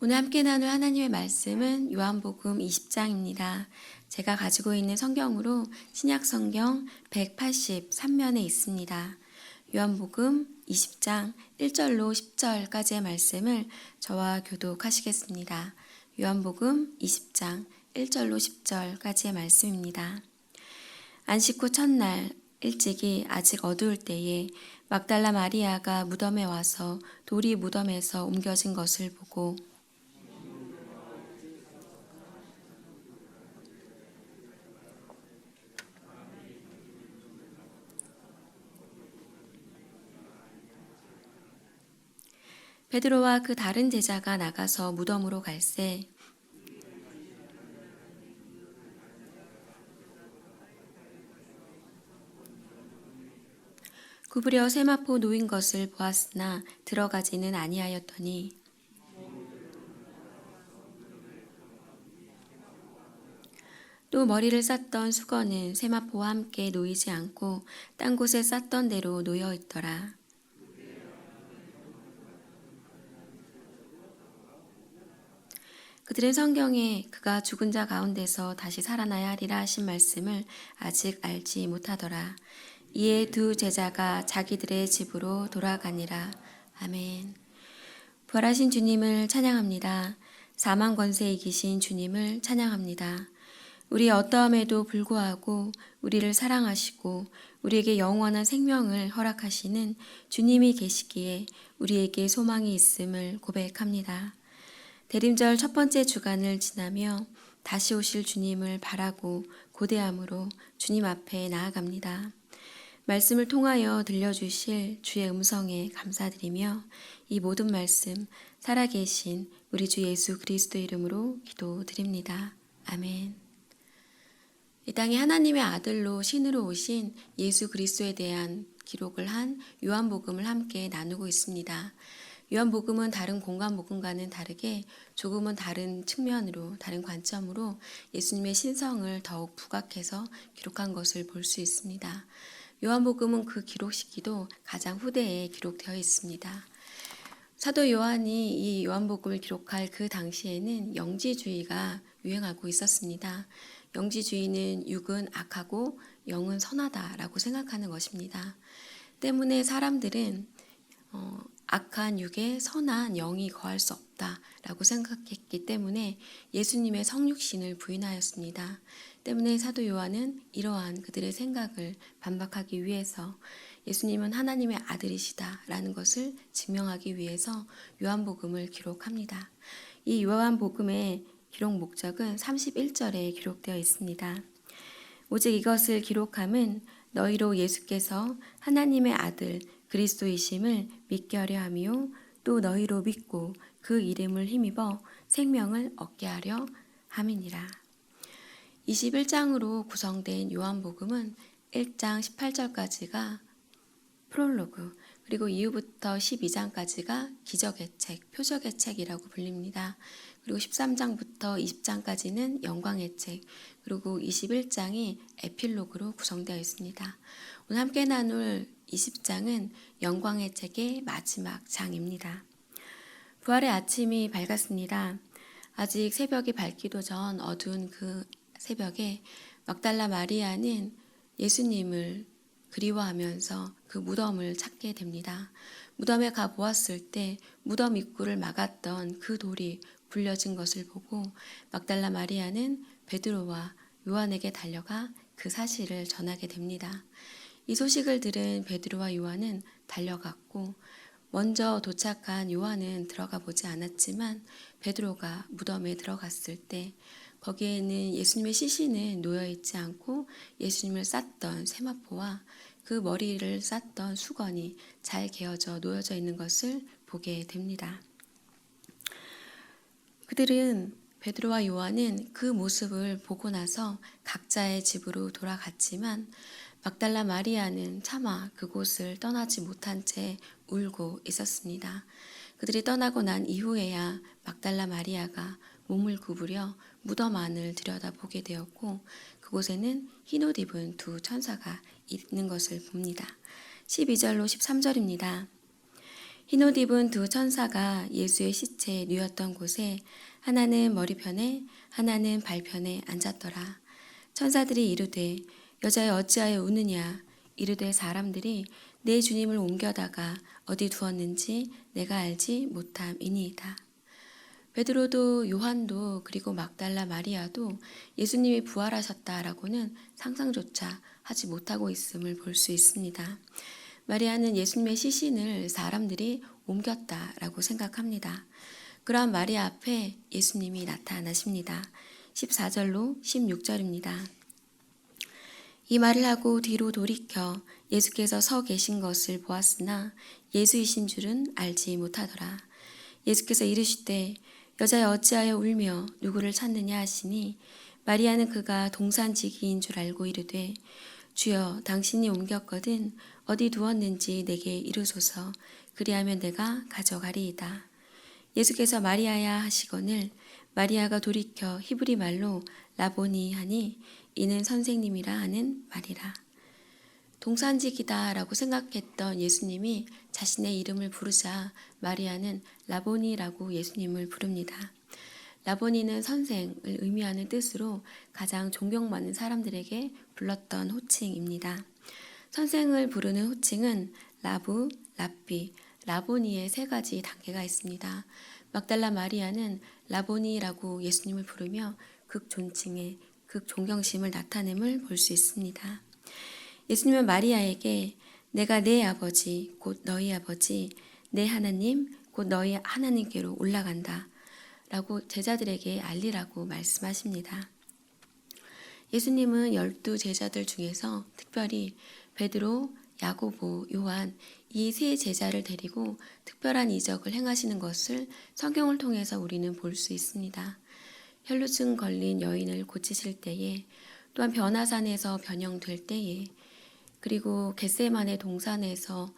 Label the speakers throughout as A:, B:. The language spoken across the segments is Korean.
A: 오늘 함께 나눌 하나님의 말씀은 요한복음 20장입니다. 제가 가지고 있는 성경으로 신약 성경 183면에 있습니다. 요한복음 20장 1절로 10절까지의 말씀을 저와 교독하시겠습니다. 요한복음 20장 1절로 10절까지의 말씀입니다. 안식 후 첫날 일찍이 아직 어두울 때에 막달라 마리아가 무덤에 와서 돌이 무덤에서 옮겨진 것을 보고 베드로와 그 다른 제자가 나가서 무덤으로 갈새 구부려 세마포 놓인 것을 보았으나 들어가지는 아니하였더니 또 머리를 쌌던 수건은 세마포와 함께 놓이지 않고 딴 곳에 쌌던 대로 놓여 있더라. 그들은 성경에 그가 죽은 자 가운데서 다시 살아나야 하리라 하신 말씀을 아직 알지 못하더라. 이에 두 제자가 자기들의 집으로 돌아가니라. 아멘. 부활하신 주님을 찬양합니다. 사망 권세 이기신 주님을 찬양합니다. 우리 어떠함에도 불구하고 우리를 사랑하시고 우리에게 영원한 생명을 허락하시는 주님이 계시기에 우리에게 소망이 있음을 고백합니다. 대림절 첫 번째 주간을 지나며 다시 오실 주님을 바라고 고대함으로 주님 앞에 나아갑니다. 말씀을 통하여 들려주실 주의 음성에 감사드리며 이 모든 말씀 살아계신 우리 주 예수 그리스도 이름으로 기도드립니다. 아멘. 이 땅에 하나님의 아들로 신으로 오신 예수 그리스도에 대한 기록을 한 요한복음을 함께 나누고 있습니다. 요한복음은 다른 공간복음과는 다르게 조금은 다른 측면으로, 다른 관점으로 예수님의 신성을 더욱 부각해서 기록한 것을 볼 수 있습니다. 요한복음은 그 기록 시기도 가장 후대에 기록되어 있습니다. 사도 요한이 이 요한복음을 기록할 그 당시에는 영지주의가 유행하고 있었습니다. 영지주의는 육은 악하고 영은 선하다라고 생각하는 것입니다. 때문에 사람들은 악한 육에 선한 영이 거할 수 없다라고 생각했기 때문에 예수님의 성육신을 부인하였습니다. 때문에 사도 요한은 이러한 그들의 생각을 반박하기 위해서 예수님은 하나님의 아들이시다라는 것을 증명하기 위해서 요한복음을 기록합니다. 이 요한복음의 기록 목적은 31절에 기록되어 있습니다. 오직 이것을 기록함은 너희로 예수께서 하나님의 아들 그리스도이심을 믿게 하려 함이요 또 너희로 믿고 그 이름을 힘입어 생명을 얻게 하려 함이니라. 21장으로 구성된 요한복음은 1장 18절까지가 프롤로그, 그리고 이후부터 12장까지가 기적의 책, 표적의 책이라고 불립니다. 그리고 13장부터 20장까지는 영광의 책, 그리고 21장이 에필로그로 구성되어 있습니다. 오늘 함께 나눌 20장은 영광의 책의 마지막 장입니다. 부활의 아침이 밝았습니다. 아직 새벽이 밝기도 전 어두운 그 새벽에 막달라 마리아는 예수님을 그리워하면서 그 무덤을 찾게 됩니다. 무덤에 가 보았을 때 무덤 입구를 막았던 그 돌이 굴려진 것을 보고 막달라 마리아는 베드로와 요한에게 달려가 그 사실을 전하게 됩니다. 이 소식을 들은 베드로와 요한은 달려갔고 먼저 도착한 요한은 들어가 보지 않았지만 베드로가 무덤에 들어갔을 때 거기에는 예수님의 시신은 놓여있지 않고 예수님을 쌌던 세마포와 그 머리를 쌌던 수건이 잘 개어져 놓여져 있는 것을 보게 됩니다. 그들은 베드로와 요한은 그 모습을 보고 나서 각자의 집으로 돌아갔지만 막달라 마리아는 차마 그곳을 떠나지 못한 채 울고 있었습니다. 그들이 떠나고 난 이후에야 막달라 마리아가 몸을 구부려 무덤 안을 들여다보게 되었고 그곳에는 흰옷 입은 두 천사가 있는 것을 봅니다. 12절로 13절입니다. 흰옷 입은 두 천사가 예수의 시체에 누웠던 곳에 하나는 머리편에 하나는 발편에 앉았더라. 천사들이 이르되 여자여 어찌하여 우느냐. 이르되 사람들이 내 주님을 옮겨다가 어디 두었는지 내가 알지 못함이니이다. 베드로도 요한도 그리고 막달라 마리아도 예수님이 부활하셨다라고는 상상조차 하지 못하고 있음을 볼 수 있습니다. 마리아는 예수님의 시신을 사람들이 옮겼다라고 생각합니다. 그러한 마리아 앞에 예수님이 나타나십니다. 14절로 16절입니다. 이 말을 하고 뒤로 돌이켜 예수께서 서 계신 것을 보았으나 예수이신 줄은 알지 못하더라. 예수께서 이르시되 여자여 어찌하여 울며 누구를 찾느냐 하시니 마리아는 그가 동산지기인 줄 알고 이르되 주여 당신이 옮겼거든 어디 두었는지 내게 이르소서 그리하면 내가 가져가리이다. 예수께서 마리아야 하시거늘 마리아가 돌이켜 히브리 말로 라보니 하니 이는 선생님이라 하는 말이라. 동산지기다 라고 생각했던 예수님이 자신의 이름을 부르자 마리아는 라보니라고 예수님을 부릅니다. 라보니는 선생을 의미하는 뜻으로 가장 존경받는 사람들에게 불렀던 호칭입니다. 선생을 부르는 호칭은 라부, 랍비, 라보니의 세 가지 단계가 있습니다. 막달라 마리아는 라보니라고 예수님을 부르며 극존칭의 극존경심을 나타냄을 볼 수 있습니다. 예수님은 마리아에게 내가 내 아버지 곧 너희 아버지 내 하나님 곧 너희 하나님께로 올라간다 라고 제자들에게 알리라고 말씀하십니다. 예수님은 12 제자들 중에서 특별히 베드로, 야고보, 요한 이 세 제자를 데리고 특별한 이적을 행하시는 것을 성경을 통해서 우리는 볼 수 있습니다. 혈루증 걸린 여인을 고치실 때에 또한 변화산에서 변형될 때에 그리고 겟세마네 동산에서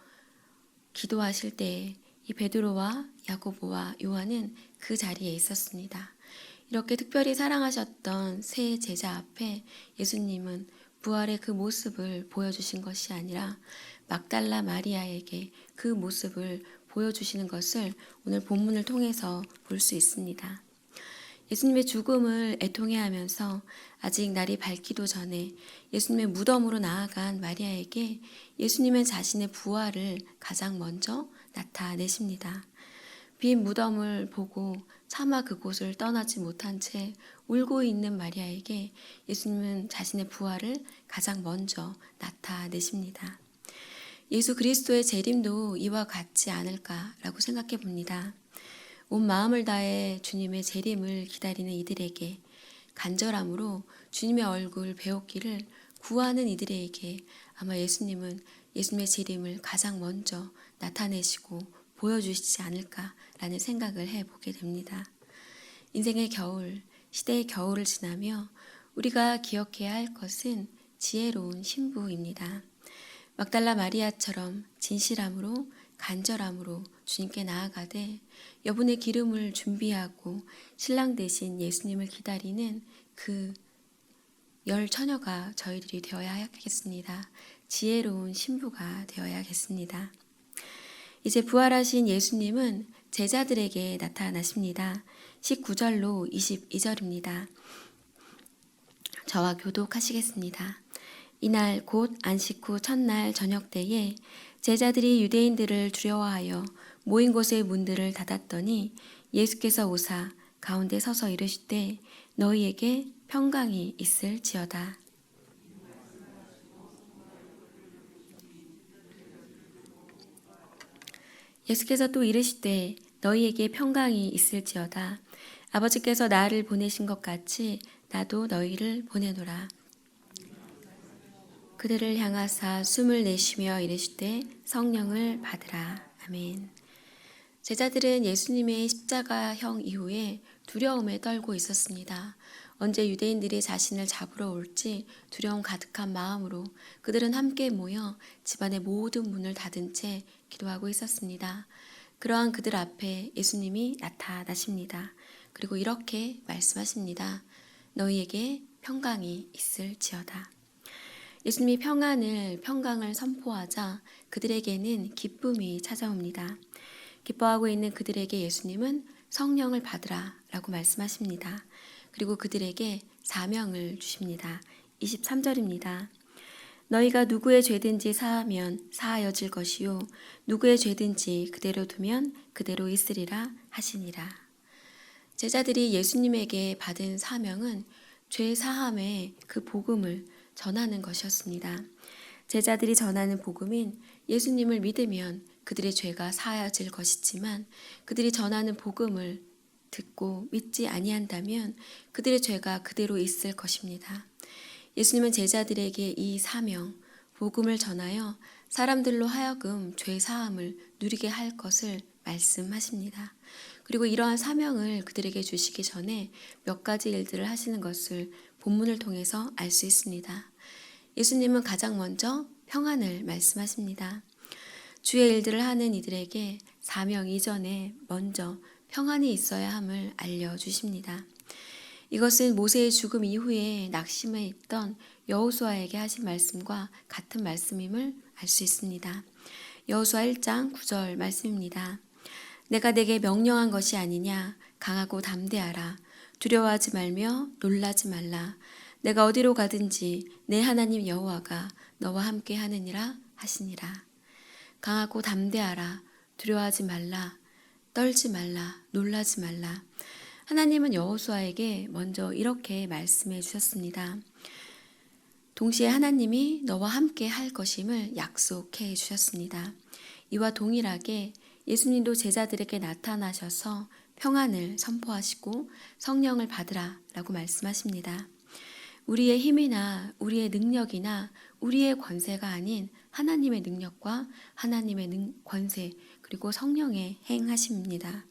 A: 기도하실 때에 이 베드로와 야고보와 요한은 그 자리에 있었습니다. 이렇게 특별히 사랑하셨던 세 제자 앞에 예수님은 부활의 그 모습을 보여주신 것이 아니라 막달라 마리아에게 그 모습을 보여주시는 것을 오늘 본문을 통해서 볼 수 있습니다. 예수님의 죽음을 애통해하면서 아직 날이 밝기도 전에 예수님의 무덤으로 나아간 마리아에게 예수님은 자신의 부활을 가장 먼저 나타내십니다. 빈 무덤을 보고 차마 그곳을 떠나지 못한 채 울고 있는 마리아에게 예수님은 자신의 부활을 가장 먼저 나타내십니다. 예수 그리스도의 재림도 이와 같지 않을까라고 생각해 봅니다. 온 마음을 다해 주님의 재림을 기다리는 이들에게 간절함으로 주님의 얼굴 배웠기를 구하는 이들에게 아마 예수님은 예수님의 재림을 가장 먼저 나타내시고 보여주시지 않을까라는 생각을 해보게 됩니다. 인생의 겨울, 시대의 겨울을 지나며 우리가 기억해야 할 것은 지혜로운 신부입니다. 막달라 마리아처럼 진실함으로 간절함으로 주님께 나아가되 여분의 기름을 준비하고 신랑 대신 예수님을 기다리는 그 열 처녀가 저희들이 되어야 하겠습니다. 지혜로운 신부가 되어야겠습니다. 이제 부활하신 예수님은 제자들에게 나타나십니다. 19절로 22절입니다. 저와 교독하시겠습니다. 이날 곧 안식 후 첫날 저녁 때에 제자들이 유대인들을 두려워하여 모인 곳의 문들을 닫았더니 예수께서 오사 가운데 서서 이르시되 너희에게 평강이 있을지어다. 예수께서 또 이르시되 너희에게 평강이 있을지어다. 아버지께서 나를 보내신 것 같이 나도 너희를 보내노라. 그들을 향하사 숨을 내쉬며 이르시되 성령을 받으라. 아멘. 제자들은 예수님의 십자가형 이후에 두려움에 떨고 있었습니다. 언제 유대인들이 자신을 잡으러 올지 두려움 가득한 마음으로 그들은 함께 모여 집안의 모든 문을 닫은 채 기도하고 있었습니다. 그러한 그들 앞에 예수님이 나타나십니다. 그리고 이렇게 말씀하십니다. 너희에게 평강이 있을지어다. 예수님이 평강을 선포하자 그들에게는 기쁨이 찾아옵니다. 기뻐하고 있는 그들에게 예수님은 성령을 받으라 라고 말씀하십니다. 그리고 그들에게 사명을 주십니다. 23절입니다. 너희가 누구의 죄든지 사하면 사하여질 것이요 누구의 죄든지 그대로 두면 그대로 있으리라 하시니라. 제자들이 예수님에게 받은 사명은 죄 사함의 그 복음을 전하는 것이었습니다. 제자들이 전하는 복음인 예수님을 믿으면 그들의 죄가 사하여질 것이지만 그들이 전하는 복음을 듣고 믿지 아니한다면 그들의 죄가 그대로 있을 것입니다. 예수님은 제자들에게 이 사명, 복음을 전하여 사람들로 하여금 죄 사함을 누리게 할 것을 말씀하십니다. 그리고 이러한 사명을 그들에게 주시기 전에 몇 가지 일들을 하시는 것을 본문을 통해서 알 수 있습니다. 예수님은 가장 먼저 평안을 말씀하십니다. 주의 일들을 하는 이들에게 사명 이전에 먼저 평안이 있어야 함을 알려주십니다. 이것은 모세의 죽음 이후에 낙심해 있던 여호수아에게 하신 말씀과 같은 말씀임을 알 수 있습니다. 여호수아 1장 9절 말씀입니다. 내가 내게 명령한 것이 아니냐 강하고 담대하라 두려워하지 말며 놀라지 말라 내가 어디로 가든지 내 하나님 여호와가 너와 함께 하느니라 하시니라. 강하고 담대하라 두려워하지 말라 떨지 말라 놀라지 말라. 하나님은 여호수아에게 먼저 이렇게 말씀해 주셨습니다. 동시에 하나님이 너와 함께 할 것임을 약속해 주셨습니다. 이와 동일하게 예수님도 제자들에게 나타나셔서 평안을 선포하시고 성령을 받으라 라고 말씀하십니다. 우리의 힘이나 우리의 능력이나 우리의 권세가 아닌 하나님의 능력과 하나님의 권세 그리고 성령의 행하심입니다.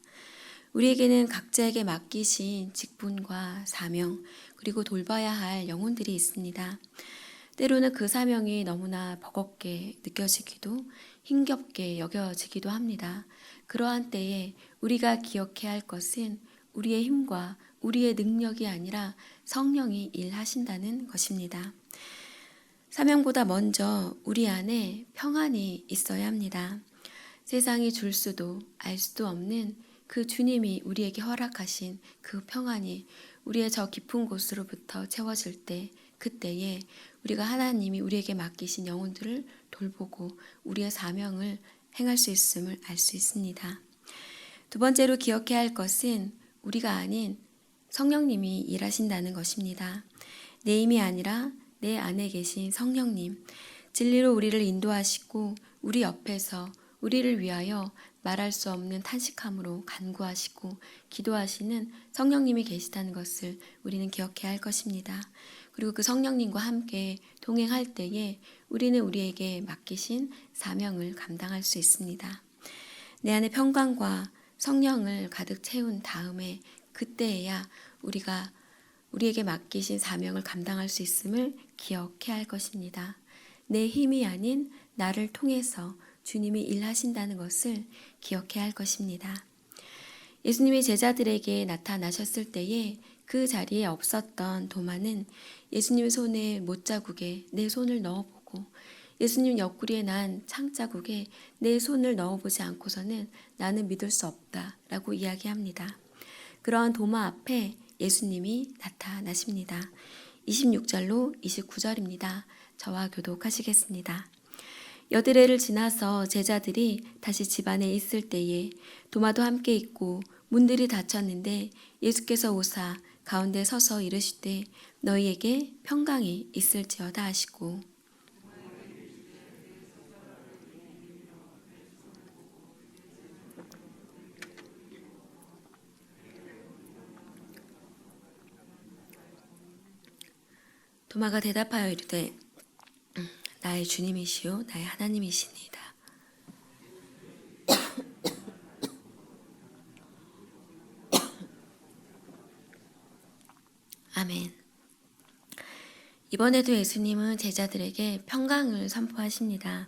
A: 우리에게는 각자에게 맡기신 직분과 사명 그리고 돌봐야 할 영혼들이 있습니다. 때로는 그 사명이 너무나 버겁게 느껴지기도 힘겹게 여겨지기도 합니다. 그러한 때에 우리가 기억해야 할 것은 우리의 힘과 우리의 능력이 아니라 성령이 일하신다는 것입니다. 사명보다 먼저 우리 안에 평안이 있어야 합니다. 세상이 줄 수도 알 수도 없는 그 주님이 우리에게 허락하신 그 평안이 우리의 저 깊은 곳으로부터 채워질 때 그때에 우리가 하나님이 우리에게 맡기신 영혼들을 돌보고 우리의 사명을 행할 수 있음을 알 수 있습니다. 두 번째로 기억해야 할 것은 우리가 아닌 성령님이 일하신다는 것입니다. 내 힘이 아니라 내 안에 계신 성령님, 진리로 우리를 인도하시고 우리 옆에서 우리를 위하여 말할 수 없는 탄식함으로 간구하시고 기도하시는 성령님이 계시다는 것을 우리는 기억해야 할 것입니다. 그리고 그 성령님과 함께 동행할 때에 우리는 우리에게 맡기신 사명을 감당할 수 있습니다. 내 안에 평강과 성령을 가득 채운 다음에 그때에야 우리가 우리에게 맡기신 사명을 감당할 수 있음을 기억해야 할 것입니다. 내 힘이 아닌 나를 통해서 주님이 일하신다는 것을 기억해야 할 것입니다. 예수님이 제자들에게 나타나셨을 때에 그 자리에 없었던 도마는 예수님 손에 못자국에 내 손을 넣어보고 예수님 옆구리에 난 창자국에 내 손을 넣어보지 않고서는 나는 믿을 수 없다라고 이야기합니다. 그러한 도마 앞에 예수님이 나타나십니다. 26절로 29절입니다. 저와 교독하시겠습니다. 여드레를 지나서 제자들이 다시 집 안에 있을 때에 도마도 함께 있고 문들이 닫혔는데 예수께서 오사 가운데 서서 이르시되 너희에게 평강이 있을지어다 하시고 도마가 대답하여 이르되 나의 주님이시요 나의 하나님이시니이다. 아멘. 이번에도 예수님은 제자들에게 평강을 선포하십니다.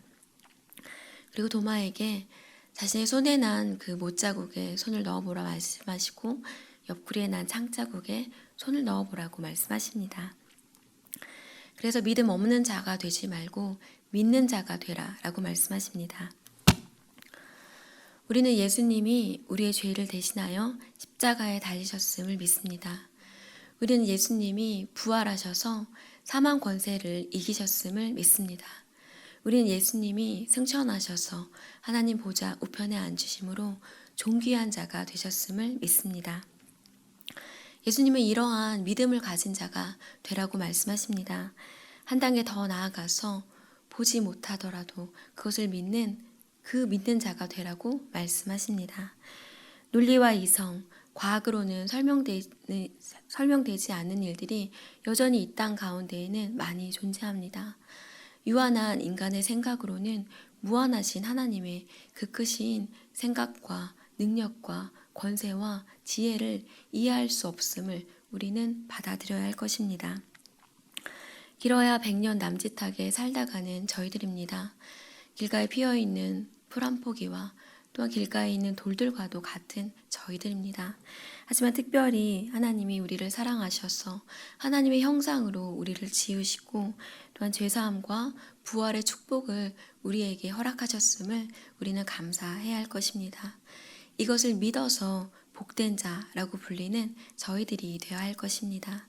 A: 그리고 도마에게 자신의 손에 난 그 못자국에 손을 넣어보라 말씀하시고 옆구리에 난 창자국에 손을 넣어보라고 말씀하십니다. 그래서 믿음 없는 자가 되지 말고 믿는 자가 되라 라고 말씀하십니다. 우리는 예수님이 우리의 죄를 대신하여 십자가에 달리셨음을 믿습니다. 우리는 예수님이 부활하셔서 사망 권세를 이기셨음을 믿습니다. 우리는 예수님이 승천하셔서 하나님 보좌 우편에 앉으심으로 존귀한 자가 되셨음을 믿습니다. 예수님은 이러한 믿음을 가진 자가 되라고 말씀하십니다. 한 단계 더 나아가서 보지 못하더라도 그것을 믿는 그 믿는 자가 되라고 말씀하십니다. 논리와 이성, 과학으로는 설명되지 않는 일들이 여전히 이 땅 가운데에는 많이 존재합니다. 유한한 인간의 생각으로는 무한하신 하나님의 그 크신 생각과 능력과 권세와 지혜를 이해할 수 없음을 우리는 받아들여야 할 것입니다. 길어야 100년 남짓하게 살다가는 저희들입니다. 길가에 피어있는 풀 한 포기와 또한 길가에 있는 돌들과도 같은 저희들입니다. 하지만 특별히 하나님이 우리를 사랑하셔서 하나님의 형상으로 우리를 지으시고 또한 죄사함과 부활의 축복을 우리에게 허락하셨음을 우리는 감사해야 할 것입니다. 이것을 믿어서 복된 자라고 불리는 저희들이 되어야 할 것입니다.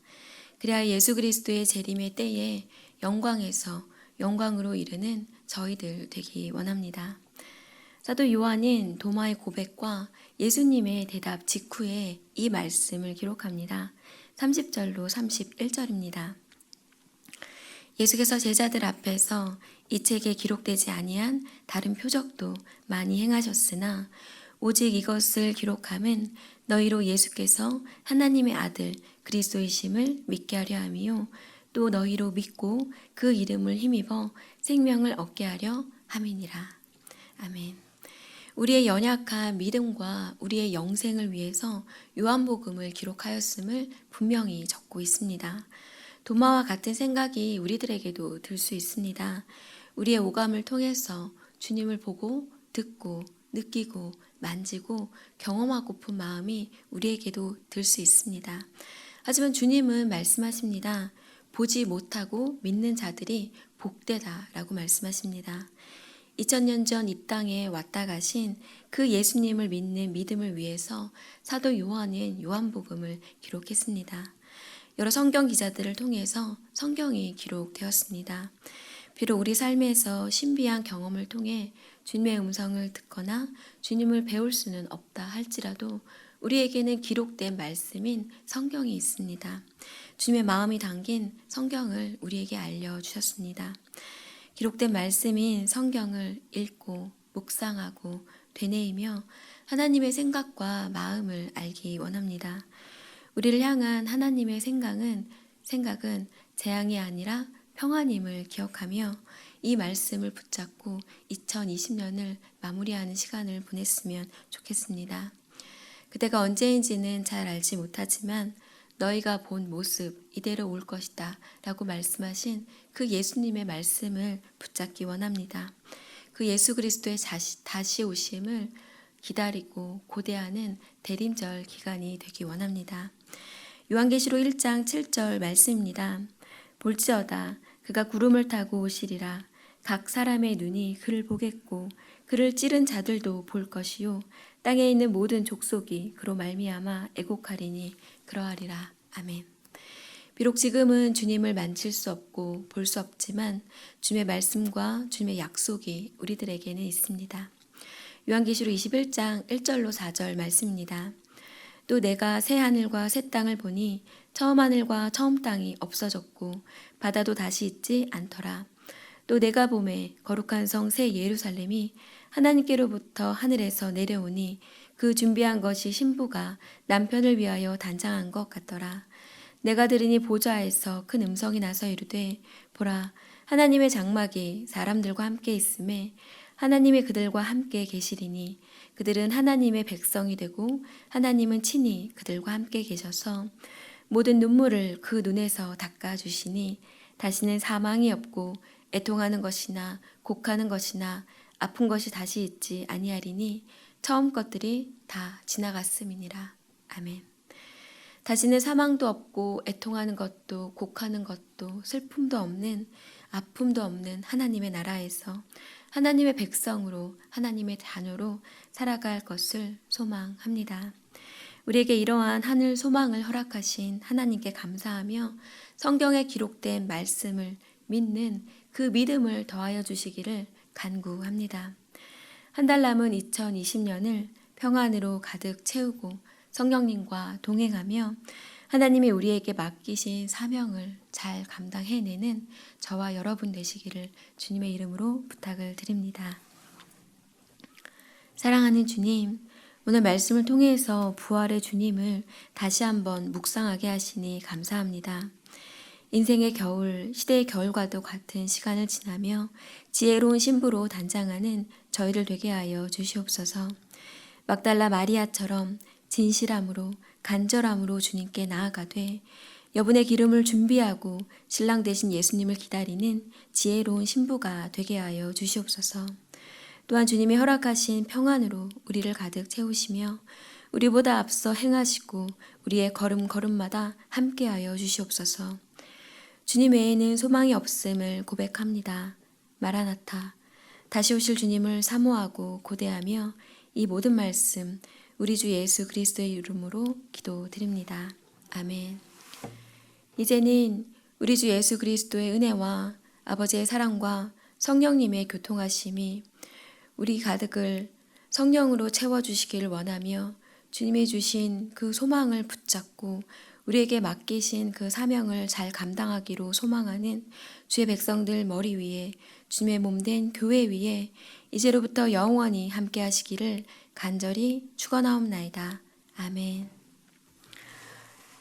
A: 그래야 예수 그리스도의 재림의 때에 영광에서 영광으로 이르는 저희들 되기 원합니다. 사도 요한은 도마의 고백과 예수님의 대답 직후에 이 말씀을 기록합니다. 30절로 31절입니다. 예수께서 제자들 앞에서 이 책에 기록되지 아니한 다른 표적도 많이 행하셨으나 오직 이것을 기록함은 너희로 예수께서 하나님의 아들 그리스도이심을 믿게 하려 함이요 또 너희로 믿고 그 이름을 힘입어 생명을 얻게 하려 함이니라. 아멘. 우리의 연약한 믿음과 우리의 영생을 위해서 요한복음을 기록하였음을 분명히 적고 있습니다. 도마와 같은 생각이 우리들에게도 들 수 있습니다. 우리의 오감을 통해서 주님을 보고 듣고 느끼고 만지고 경험하고픈 마음이 우리에게도 들 수 있습니다. 하지만 주님은 말씀하십니다. 보지 못하고 믿는 자들이 복되다라고 말씀하십니다. 2000년 전 이 땅에 왔다 가신 그 예수님을 믿는 믿음을 위해서 사도 요한은 요한복음을 기록했습니다. 여러 성경 기자들을 통해서 성경이 기록되었습니다. 비록 우리 삶에서 신비한 경험을 통해 주님의 음성을 듣거나 주님을 배울 수는 없다 할지라도 우리에게는 기록된 말씀인 성경이 있습니다. 주님의 마음이 담긴 성경을 우리에게 알려주셨습니다. 기록된 말씀인 성경을 읽고 묵상하고 되뇌이며 하나님의 생각과 마음을 알기 원합니다. 우리를 향한 하나님의 생각은 재앙이 아니라 평안임을 기억하며 이 말씀을 붙잡고 2020년을 마무리하는 시간을 보냈으면 좋겠습니다. 그때가 언제인지는 잘 알지 못하지만 너희가 본 모습 이대로 올 것이다 라고 말씀하신 그 예수님의 말씀을 붙잡기 원합니다. 그 예수 그리스도의 다시 오심을 기다리고 고대하는 대림절 기간이 되기 원합니다. 요한계시록 1장 7절 말씀입니다. 볼지어다 그가 구름을 타고 오시리라. 각 사람의 눈이 그를 보겠고 그를 찌른 자들도 볼 것이요 땅에 있는 모든 족속이 그로 말미암아 애곡하리니 그러하리라. 아멘. 비록 지금은 주님을 만질 수 없고 볼 수 없지만 주님의 말씀과 주님의 약속이 우리들에게는 있습니다. 요한계시록 21장 1절로 4절 말씀입니다. 또 내가 새 하늘과 새 땅을 보니 처음 하늘과 처음 땅이 없어졌고 바다도 다시 있지 않더라. 또 내가 보매 거룩한 성 새 예루살렘이 하나님께로부터 하늘에서 내려오니 그 준비한 것이 신부가 남편을 위하여 단장한 것 같더라. 내가 들으니 보좌에서 큰 음성이 나서 이르되 보라 하나님의 장막이 사람들과 함께 있음에 하나님이 그들과 함께 계시리니 그들은 하나님의 백성이 되고 하나님은 친히 그들과 함께 계셔서 모든 눈물을 그 눈에서 닦아주시니 다시는 사망이 없고 애통하는 것이나 곡하는 것이나 아픈 것이 다시 있지 아니하리니 처음 것들이 다 지나갔음이니라. 아멘. 다시는 사망도 없고 애통하는 것도 곡하는 것도 슬픔도 없는 아픔도 없는 하나님의 나라에서 하나님의 백성으로 하나님의 자녀로 살아갈 것을 소망합니다. 우리에게 이러한 하늘 소망을 허락하신 하나님께 감사하며 성경에 기록된 말씀을 믿는 그 믿음을 더하여 주시기를 간구합니다. 한 달 남은 2020년을 평안으로 가득 채우고 성령님과 동행하며 하나님이 우리에게 맡기신 사명을 잘 감당해내는 저와 여러분 되시기를 주님의 이름으로 부탁을 드립니다. 사랑하는 주님, 오늘 말씀을 통해서 부활의 주님을 다시 한번 묵상하게 하시니 감사합니다. 인생의 겨울, 시대의 겨울과도 같은 시간을 지나며 지혜로운 신부로 단장하는 저희를 되게 하여 주시옵소서. 막달라 마리아처럼 진실함으로 간절함으로 주님께 나아가되 여분의 기름을 준비하고 신랑 되신 예수님을 기다리는 지혜로운 신부가 되게 하여 주시옵소서. 또한 주님이 허락하신 평안으로 우리를 가득 채우시며 우리보다 앞서 행하시고 우리의 걸음걸음마다 함께하여 주시옵소서. 주님 외에는 소망이 없음을 고백합니다. 마라나타, 다시 오실 주님을 사모하고 고대하며 이 모든 말씀 우리 주 예수 그리스도의 이름으로 기도드립니다. 아멘. 이제는 우리 주 예수 그리스도의 은혜와 아버지의 사랑과 성령님의 교통하심이 우리 가득을 성령으로 채워주시기를 원하며 주님이 주신 그 소망을 붙잡고 우리에게 맡기신 그 사명을 잘 감당하기로 소망하는 주의 백성들 머리 위에 주님의 몸된 교회 위에 이제로부터 영원히 함께 하시기를 간절히 축원하옵나이다. 아멘.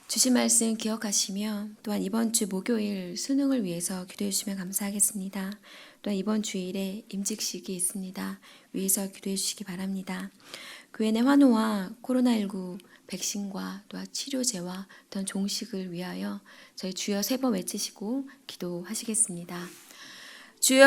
A: 주신 말씀 기억하시며 또한 이번 주 목요일 수능을 위해서 기도해 주시면 감사하겠습니다. 또한 이번 주일에 임직식이 있습니다. 위해서 기도해 주시기 바랍니다. 교회 내 환호와 코로나19 백신과 또한 치료제와 또한 종식을 위하여 저희 주여 3번 외치시고 기도하시겠습니다. 주여